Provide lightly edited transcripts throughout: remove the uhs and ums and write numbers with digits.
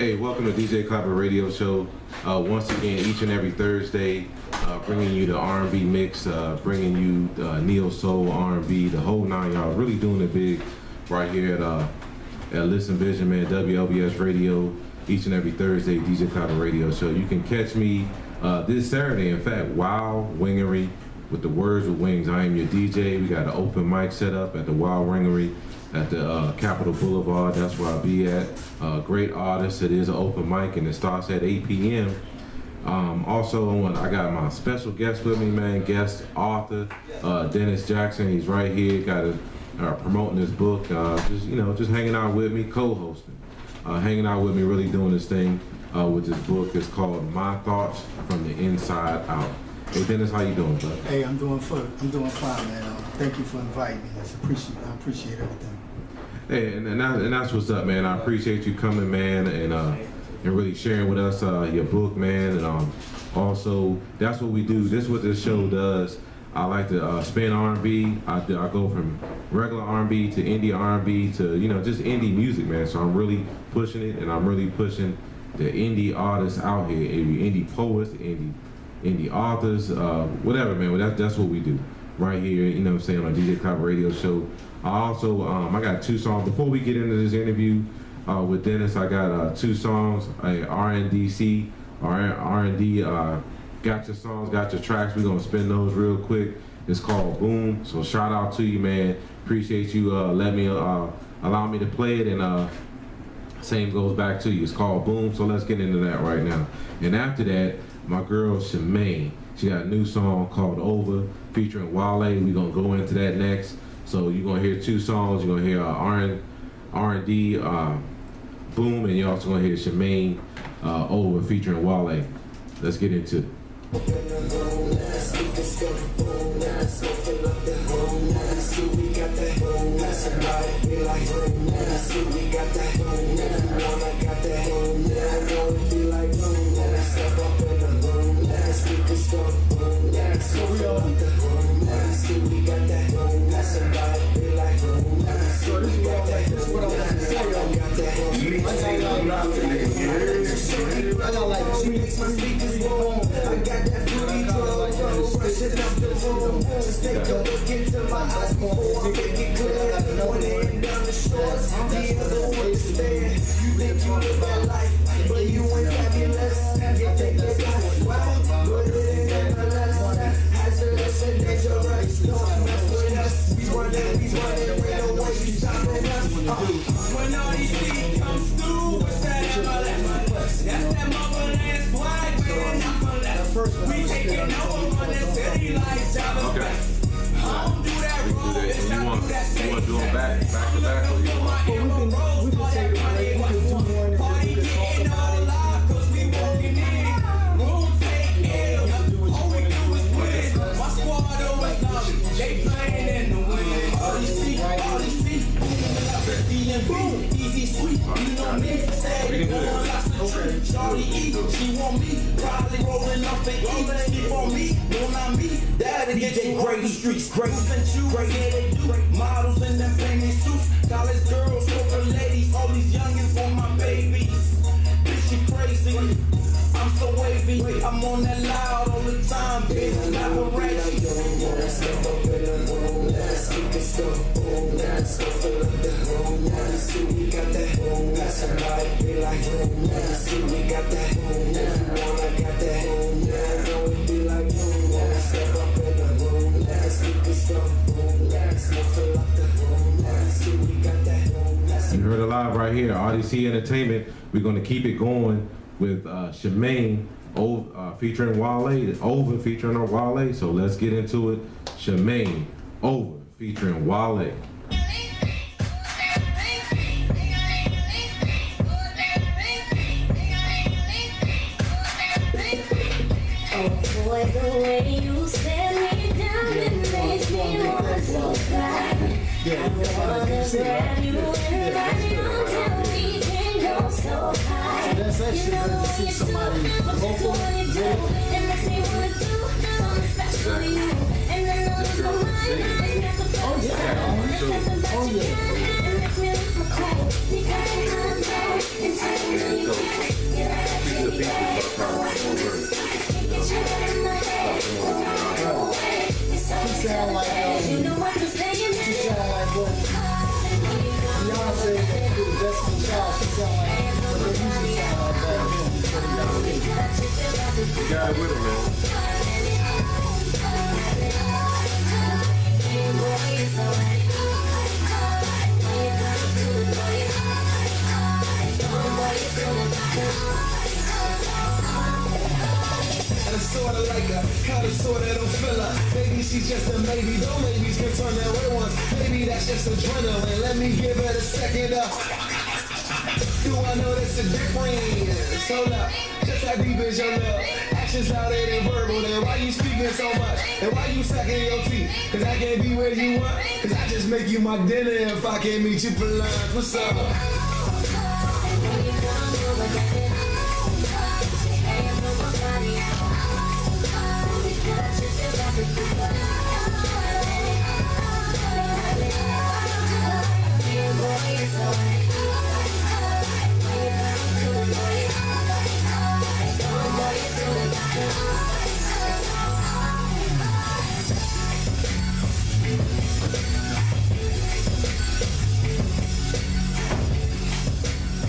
Hey, welcome to DJ CLAPPA Radio Show. Once again, each and every Thursday, bringing you the R&B mix, bringing you neo soul, R&B, the whole nine yards. Really doing it big right here at Listen Vision, man. Wlvs Radio, each and every Thursday, DJ CLAPPA Radio Show. You can catch me this Saturday, in fact, Wild Wingery with the Words with Wings. I am your DJ. We got an open mic set up at the Wild Wingery at the Capitol Boulevard. That's where I'll be at. Great artist. It is an open mic and it starts at 8 p.m. Also, I got my special guest with me, man. Guest author Dennis Jackson. He's right here. Got promoting his book. Just hanging out with me, co-hosting, hanging out with me, really doing this thing with this book. It's called My Thoughts from the Inside Out. Hey Dennis, how you doing, bud? Hey, I'm doing fine, man. Thank you for inviting me. I appreciate everything. Hey, and that's what's up, man. I appreciate you coming, man, and really sharing with us your book, man. And also, that's what we do. This is what this show does. I like to spin R&B. I go from regular R&B to indie R&B to just indie music, man. So I'm really pushing it, and I'm really pushing the indie artists out here, indie poets, indie authors, whatever, man. That's what we do right here. You know what I'm saying, on DJ CLAPPA Radio Show. I also, I got 2 songs. Before we get into this interview with Dennis, I got 2 songs, R&D, got your songs, got your tracks. We're gonna spin those real quick. It's called Boom. So shout out to you, man. Appreciate you allow me to play it, and same goes back to you. It's called Boom. So let's get into that right now. And after that, my girl Shemaine, she got a new song called Over featuring Wlvs. We're gonna go into that next. So you're gonna hear 2 songs. You're gonna hear R&D, Boom, and you're also gonna hear Shemaine, Over featuring Wlvs. Let's get into it. When all these things come through, it's that everlasting. That's that motherland swag, man. I'm for left. We taking over on this city like Java. Okay. I don't do that wrong. Bitch, I do that same. You want to do them back to back, or you want? We can take it. Party getting all live, cause we walking in. Room take L. All we do is win. My squad always love it. They playing in the wind. All you see. Boom, easy sweet, you know me, say, lots of trip, Charlie E, she want me, probably rolling up the E, sleep on me, no not me, that'll get you great streets, great sent you, great, yeah they do, models in them painted suits, college girls, corporate ladies, all these youngins for my babies, bitch you crazy, I'm so wavy, I'm on that loud all the time, bitch, not a ratchet. You heard it live right here, RDC Entertainment. We're gonna keep it going with Shemaine featuring Wlvs, Over featuring Wlvs. So let's get into it. Shemaine, Over featuring Wlvs. Oh boy, the way you stare me down, it makes me want to cry. I wanna grab you and ride you until we can go so high. You know when you do what you do, it makes me wanna do something special to you. And I know it's my mind, it's not the first time. It's nothing but you, it makes me look my cool. Because I'm so inside of you. got it with him, man. And it's sorta like a kinda sorta don't feel her. Maybe she's just a maybe, though maybes can turn that way once. Maybe that's just adrenaline. Let me give it a second up. Do I know that's a difference? Hold up, just how deep is your love? Actions louder than verbal, then why you speaking so much? And why you sucking your teeth? Cause I can't be where you want. Cause I just make you my dinner if I can't meet you for lunch. What's up?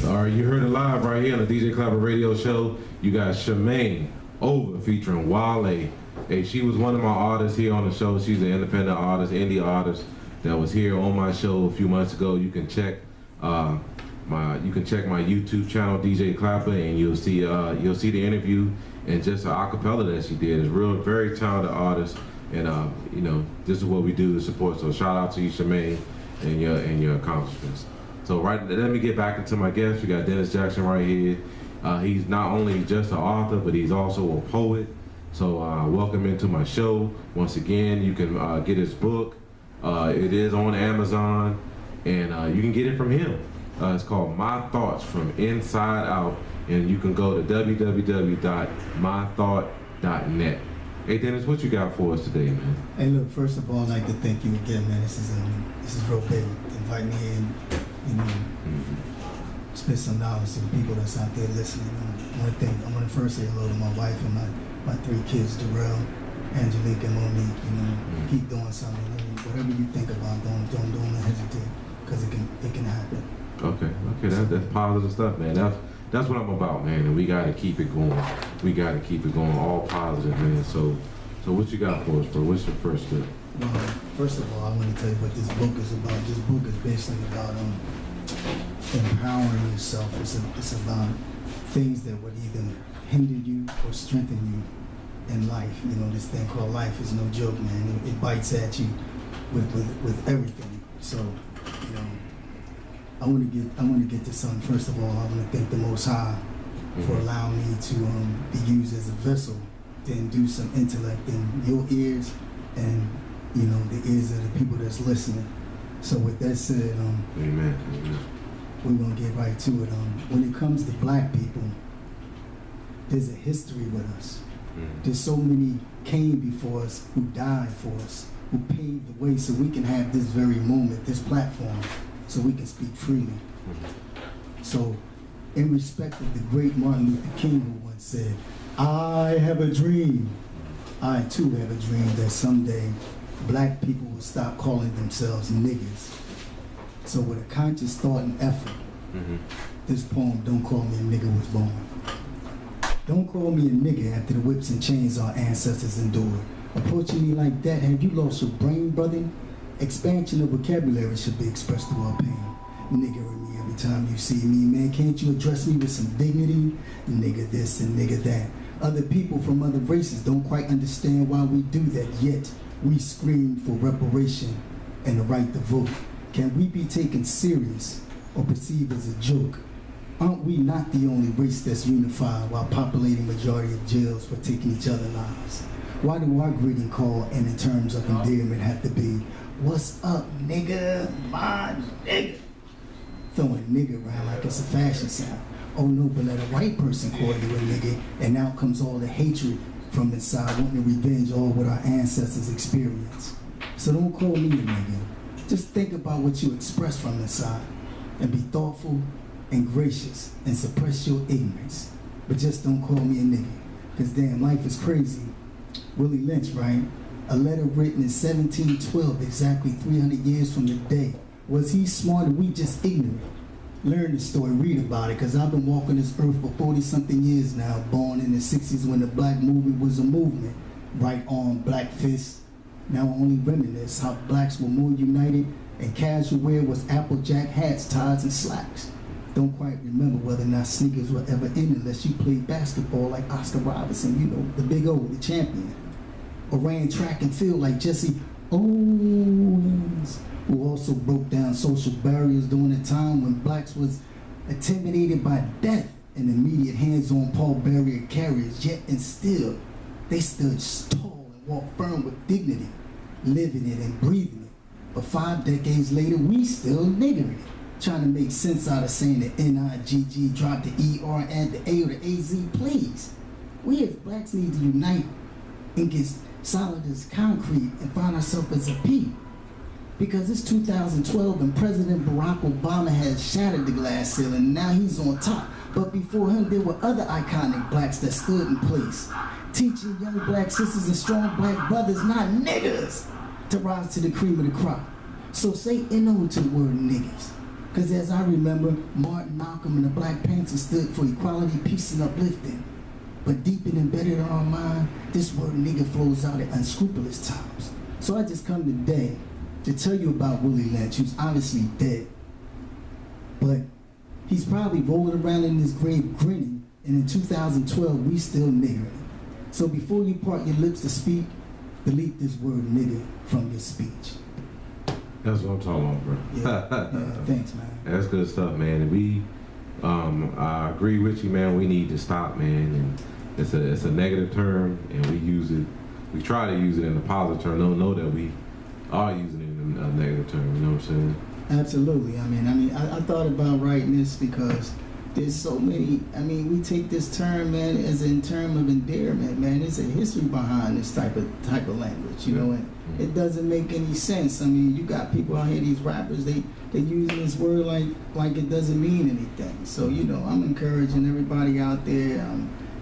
All right, you heard it live right here on the DJ Clappa radio show. You got Shemaine Over featuring Wale. Hey, she was one of my artists here on the show. She's an independent artist, indie artist that was here on my show a few months ago. You can check my YouTube channel, DJ Clappa, and you'll see the interview and just an acapella that she did. It's real, very talented artist, and you know, this is what we do to support. So shout out to you, Shemaine, and your accomplishments. So let me get back into my guest. We got Dennis Jackson right here. He's not only just an author, but he's also a poet. So welcome into my show. Once again, you can get his book. It is on Amazon, and you can get it from him. It's called My Thoughts from Inside Out, and you can go to www.mythought.net. Hey Dennis, what you got for us today, man? Hey, look, first of all, I'd like to thank you again, man. This is real big. Invite me in, you know, spit some knowledge to the people that's out there listening. I want to first say hello to my wife and my 3 kids, Darrell, Angelique, and Monique. You know, keep doing something. I mean, whatever you think about doing, don't hesitate, because it can happen. Okay, that's positive stuff, man. That's what I'm about, man. And we gotta keep it going. We gotta keep it going, all positive, man. So what you got for us, bro? What's your first step? Well, first of all, I want to tell you what this book is about. This book is basically about empowering yourself. It's about things that would either hinder you or strengthen you in life. You know, this thing called life is no joke, man. It bites at you with everything. So, you know, I want to get to something. First of all, I want to thank the Most High for allowing me to be used as a vessel to induce some intellect in your ears and, you know, the ears of the people that's listening. So with that said, Amen. we're gonna get right to it. When it comes to black people, there's a history with us. There's so many came before us who died for us, who paved the way so we can have this very moment, this platform, so we can speak freely. So, in respect of the great Martin Luther King, who once said, "I have a dream," I too have a dream that someday black people will stop calling themselves niggas. So with a conscious thought and effort, this poem, "Don't Call Me a Nigga," was born. Don't call me a nigga after the whips and chains our ancestors endured. Approaching me like that, have you lost your brain, brother? Expansion of vocabulary should be expressed through our pain. Niggering me every time you see me, man. Can't you address me with some dignity? Nigga this and nigga that. Other people from other races don't quite understand why we do that, yet we scream for reparation and the right to vote. Can we be taken serious or perceived as a joke? Aren't we not the only race that's unified while populating majority of jails for taking each other's lives? Why do our greeting call and in terms of endearment have to be, "What's up, nigga, my nigga"? Throwing nigga around like it's a fashion sound. Oh no, but let a white person call you a nigga, and out comes all the hatred from inside, wanting to revenge all what our ancestors experienced. So don't call me a nigga. Just think about what you express from inside, and be thoughtful and gracious, and suppress your ignorance. But just don't call me a nigga, because damn, life is crazy. Willie Lynch, right? A letter written in 1712, exactly 300 years from the day. Was he smart or we just ignorant? learn the story, read about it, because I've been walking this earth for 40-something years now, born in the 60s when the black movement was a movement. Right on, black fists, now only reminisce how blacks were more united and casual wear was Applejack hats, ties, and slacks. Don't quite remember whether or not sneakers were ever in unless you played basketball like Oscar Robertson, you know, the big O, the champion. Or ran track and field like Jesse Owens, who also broke down social barriers during a time when blacks was intimidated by death and immediate hands-on pallbearer carriers, yet and still, they stood tall and walked firm with dignity, living it and breathing it. But 5 decades later, we still niggering it, trying to make sense out of saying the N-I-G-G, drop the E-R, add the A or the A-Z, please. We as blacks need to unite and get solid as concrete and find ourselves as a P. Because it's 2012 and President Barack Obama has shattered the glass ceiling and now he's on top. But before him, there were other iconic blacks that stood in place, teaching young black sisters and strong black brothers, not niggas, to rise to the cream of the crop. So say N-O to the word niggas. Because as I remember, Martin, Malcolm, and the Black Panthers stood for equality, peace, and uplifting. But deep and embedded in our mind, this word nigga flows out at unscrupulous times. So I just come today to tell you about Willie Lynch, who's obviously dead. But he's probably rolling around in his grave grinning, and in 2012, we still niggering. So before you part your lips to speak, delete this word nigga from your speech. That's what I'm talking about, bro. Yeah, thanks, man. That's good stuff, man. And we, I agree with you, man. We need to stop, man. And it's a negative term, and we use it. We try to use it in a positive term. Don't know that we are using it in a negative term. You know what I'm saying? Absolutely. I thought about writing this because there's so many. We take this term, man, as in term of endearment, man. There's a history behind this type of language, you know, and it doesn't make any sense. You got people out here, these rappers, they using this word like it doesn't mean anything. So, you know, I'm encouraging everybody out there,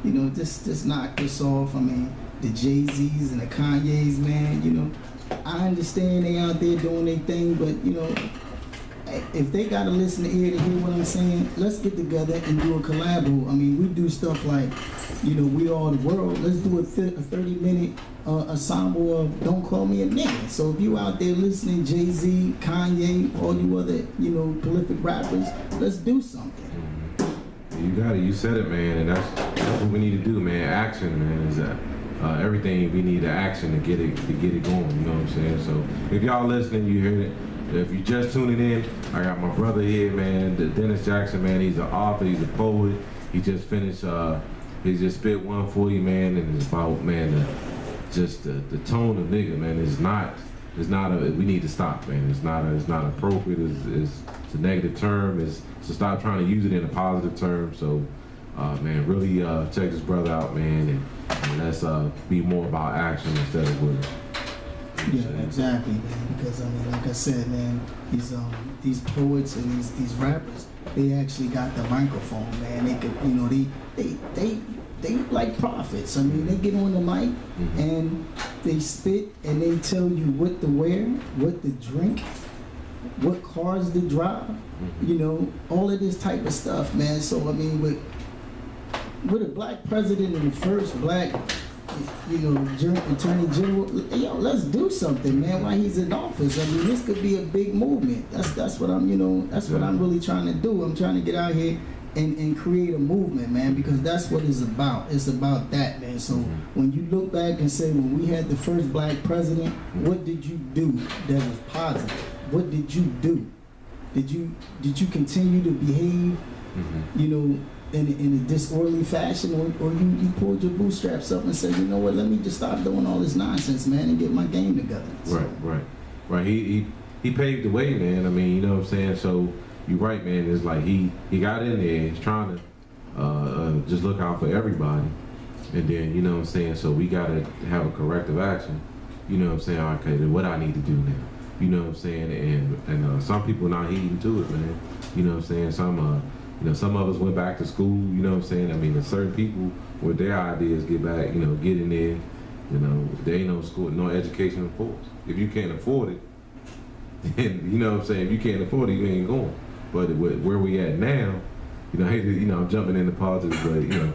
you know, just knock this off. The Jay-Z's and the Kanye's, man, you know, I understand they out there doing their thing, but, you know, if they got to listen to ear to hear what I'm saying, let's get together and do a collab. We do stuff like, you know, We Are the World. Let's do a 30-minute ensemble of Don't Call Me a Nigga. So if you out there listening, Jay-Z, Kanye, all you other, you know, prolific rappers, let's do something. You got it. You said it, man. And that's what we need to do, man. Action, man. Is that everything we need action to get it going. You know what I'm saying? So if y'all listening, you hear it. If you just tuning in, I got my brother here, man, Dennis Jackson, man. He's an author, he's a poet. He just finished, he just spit one for you, man, and it's about, man, the tone of nigga, man. We need to stop, man. It's not appropriate. It's a negative term. So stop trying to use it in a positive term. So, man, really check this brother out, man, and let's be more about action instead of words. Yeah, exactly, man. Because like I said, man, these poets and these rappers, they actually got the microphone, man. They could, you know, they like prophets. They get on the mic and they spit and they tell you what to wear, what to drink, what cars to drive, you know, all of this type of stuff, man. So with a black president and the first black, you know, Attorney General, yo, let's do something, man, while he's in office. This could be a big movement. That's what I'm, you know, that's what I'm really trying to do. I'm trying to get out here and create a movement, man, because that's what it's about. It's about that, man. So when you look back and say, when we had the first black president, what did you do that was positive? What did you do? Did you continue to behave, you know, in a disorderly fashion, or you pulled your bootstraps up and said, you know what, let me just stop doing all this nonsense, man, and get my game together. So. Right. He paved the way, man. You know what I'm saying? So you're right, man. It's like he got in there. He's trying to just look out for everybody, and then, you know what I'm saying. So we gotta have a corrective action. You know what I'm saying? Okay, then what I need to do now? You know what I'm saying? And some people not heeding to it, man. You know what I'm saying? You know, some of us went back to school, you know what I'm saying? There's certain people where their ideas get back, you know, get in there, you know, there ain't no school, no education enforced. If you can't afford it, then, you know what I'm saying, if you can't afford it, you ain't going. But where we at now, you know, I'm jumping into politics, but you know,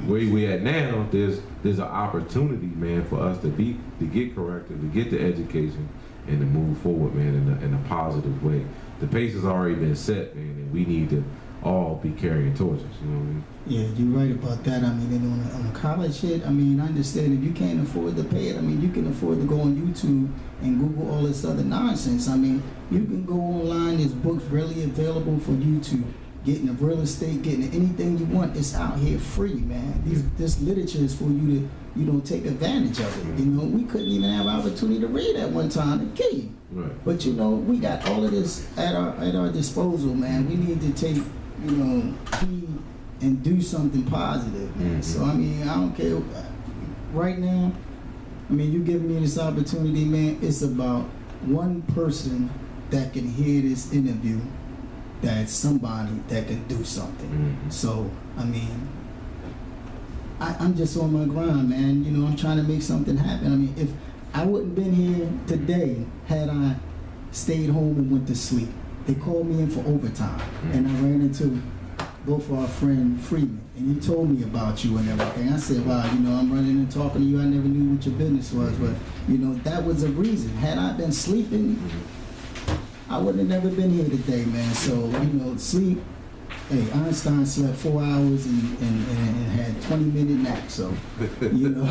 where we at now, there's an opportunity, man, for us to get corrected, to get the education, and to move forward, man, in a positive way. The pace has already been set, man, and we need to all be carrying torches. You know what I mean? Yeah, you're right about that. I mean, and on a college shit, I mean, I understand if you can't afford to pay it, I mean, you can afford to go on YouTube and Google all this other nonsense. I mean, you can go online, there's books readily available for you to get into real estate, get into anything you want. It's out here free, man. This literature is for you to, you know, take advantage of it. You know, we couldn't even have opportunity to read at one time in Key. Right. But you know, we got all of this at our disposal, man. We need to take, you know, heed and do something positive, man. So I mean, I don't care. Right now, I mean, you giving me this opportunity, man. It's about one person that can hear this interview. That's somebody that can do something. So I mean, I'm just on my grind, man. You know, I'm trying to make something happen. I mean, if I wouldn't been here today had I stayed home and went to sleep. They called me in for overtime, and I ran into both of our friend Freeman, and he told me about you and everything. I said, wow, you know, I'm running and talking to you. I never knew what your business was, but you know, that was a reason. Had I been sleeping, I would have never been here today, man. So, you know, sleep. Hey, Einstein slept 4 hours and had 20-minute nap. So, you know,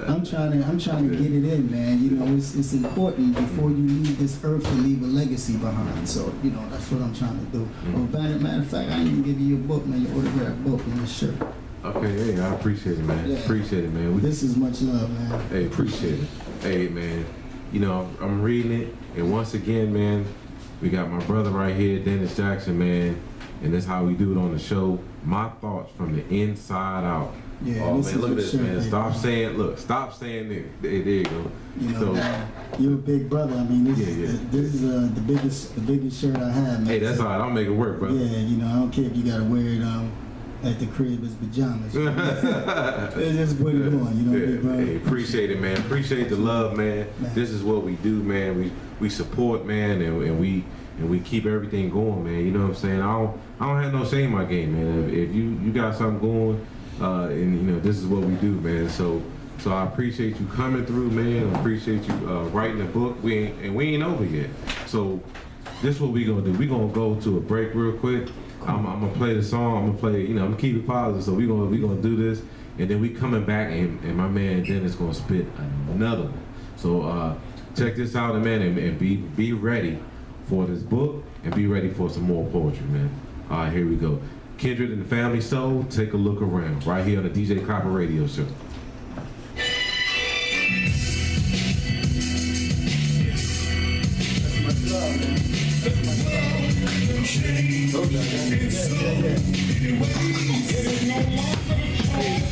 I'm trying to get it in, man. You know, it's important before you leave this earth to leave a legacy behind. So, you know, that's what I'm trying to do. Well, matter of fact, I didn't even give you your book, man. Your autograph book and your shirt. Okay, hey, I appreciate it, man. Yeah. Appreciate it, man. This is much love, man. Hey, appreciate it. Hey, man, you know, I'm reading it, and once again, man, we got my brother right here, Dennis Jackson, man, and that's how we do it on the show. My thoughts from the inside out. Yeah, oh, this man, is look at a this, shirt, man. baby. Stop saying it. There you go. You know, So, man, you're a big brother. I mean, this is the biggest shirt I have, man. hey, that's all right. I'll make it work, brother. Yeah, you know, I don't care if you gotta wear it at the crib as pajamas. Just put it on, you know, big brother. Hey, appreciate it, man. Appreciate the love, man. This is what we do, man. We support, man, and we keep everything going, man. You know what I'm saying? I don't have no shame in my game, man. If you got something going, and you know, this is what we do, man. So I appreciate you coming through, man. I appreciate you writing the book. We ain't over yet. So this is what we gonna do. We gonna go to a break real quick. I'm gonna play the song. I'm gonna play, you know, I'm gonna keep it positive. So we gonna do this, and then we coming back, and my man Dennis gonna spit another one. So check this out, man, and be ready for this book, and be ready for some more poetry, man. All right, here we go. Kindred and the Family Soul, take a look around, right here on the DJ Clappa radio show.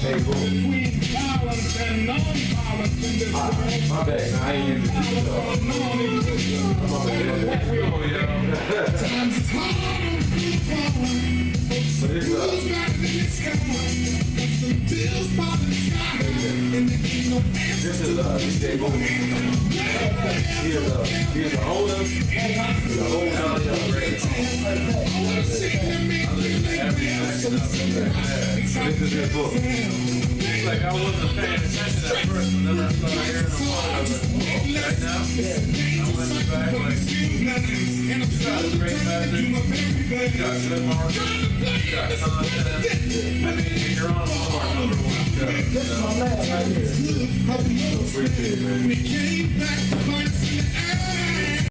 Hey, bro. My bad, I ain't used to this stuff. This is DJ Boom. Here's the owner. The whole this is his book. Like I wasn't paying attention at first, but then I started hearing the phone. I was like, right now, I went back like, you got a great message, you got good marketing, you got content. I mean, you're on one of our number one shows. This is my man right here. Appreciate it, man.